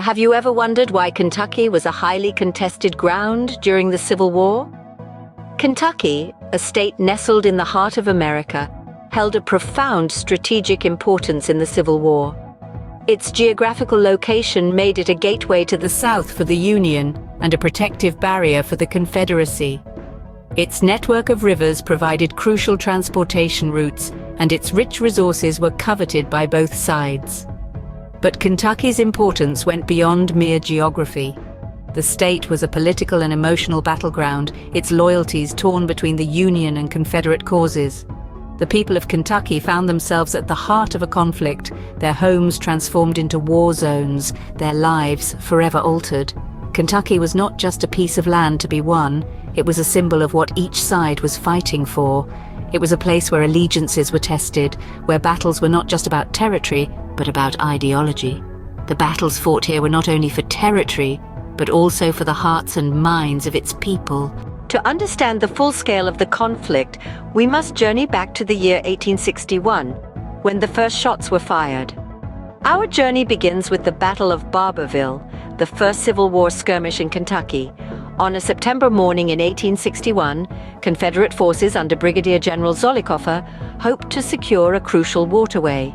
Have you ever wondered why Kentucky was a highly contested ground during the Civil War? Kentucky, a state nestled in the heart of America, held a profound strategic importance in the Civil War. Its geographical location made it a gateway to the South for the Union and a protective barrier for the Confederacy. Its network of rivers provided crucial transportation routes, and its rich resources were coveted by both sides. But Kentucky's importance went beyond mere geography. The state was a political and emotional battleground, its loyalties torn between the Union and Confederate causes. The people of Kentucky found themselves at the heart of a conflict, their homes transformed into war zones, their lives forever altered. Kentucky was not just a piece of land to be won, it was a symbol of what each side was fighting for. It was a place where allegiances were tested, where battles were not just about territory, but about ideology. The battles fought here were not only for territory, but also for the hearts and minds of its people. To understand the full scale of the conflict, we must journey back to the year 1861, when the first shots were fired. Our journey begins with the Battle of Barbourville, the first Civil War skirmish in Kentucky. On a September morning in 1861, Confederate forces under Brigadier General Zollicoffer hoped to secure a crucial waterway.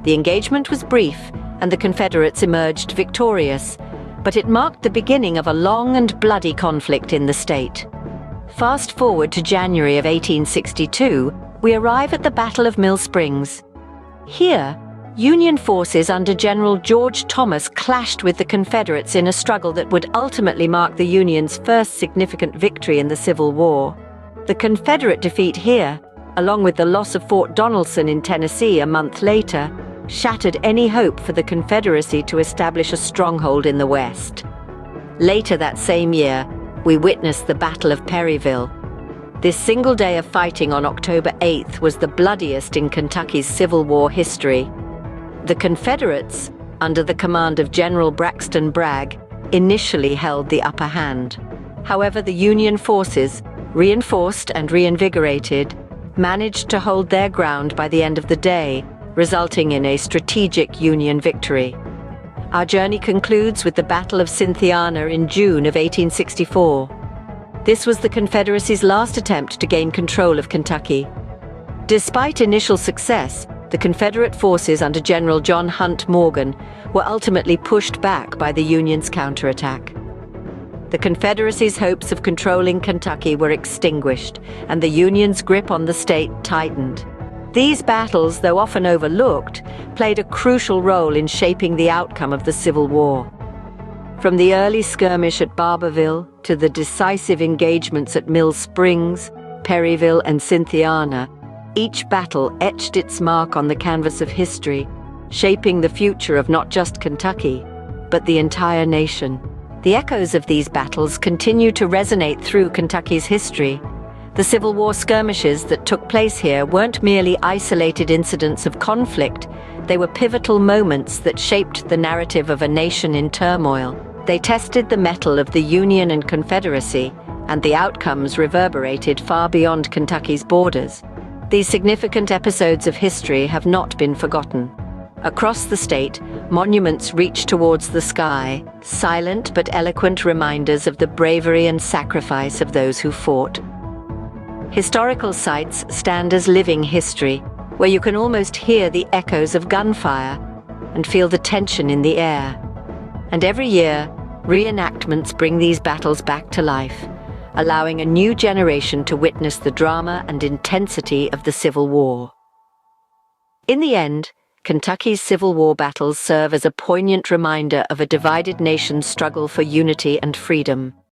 The engagement was brief, and the Confederates emerged victorious, but it marked the beginning of a long and bloody conflict in the state. Fast forward to January of 1862, we arrive at the Battle of Mill Springs. Here, Union forces under General George Thomas clashed with the Confederates in a struggle that would ultimately mark the Union's first significant victory in the Civil War. The Confederate defeat here, along with the loss of Fort Donelson in Tennessee a month later, shattered any hope for the Confederacy to establish a stronghold in the West. Later that same year, we witnessed the Battle of Perryville. This single day of fighting on October 8th was the bloodiest in Kentucky's Civil War history. The Confederates, under the command of General Braxton Bragg, initially held the upper hand. However, the Union forces, reinforced and reinvigorated, managed to hold their ground by the end of the day, resulting in a strategic Union victory. Our journey concludes with the Battle of Cynthiana in June of 1864. This was the Confederacy's last attempt to gain control of Kentucky. Despite initial success, the Confederate forces under General John Hunt Morgan were ultimately pushed back by the Union's counterattack. The Confederacy's hopes of controlling Kentucky were extinguished, and the Union's grip on the state tightened. These battles, though often overlooked, played a crucial role in shaping the outcome of the Civil War. From the early skirmish at Barbourville to the decisive engagements at Mill Springs, Perryville, and Cynthiana, each battle etched its mark on the canvas of history, shaping the future of not just Kentucky, but the entire nation. The echoes of these battles continue to resonate through Kentucky's history. The Civil War skirmishes that took place here weren't merely isolated incidents of conflict, they were pivotal moments that shaped the narrative of a nation in turmoil. They tested the mettle of the Union and Confederacy, and the outcomes reverberated far beyond Kentucky's borders. These significant episodes of history have not been forgotten. Across the state, monuments reach towards the sky, silent but eloquent reminders of the bravery and sacrifice of those who fought. Historical sites stand as living history, where you can almost hear the echoes of gunfire and feel the tension in the air. And every year, reenactments bring these battles back to life, allowing a new generation to witness the drama and intensity of the Civil War. In the end, Kentucky's Civil War battles serve as a poignant reminder of a divided nation's struggle for unity and freedom.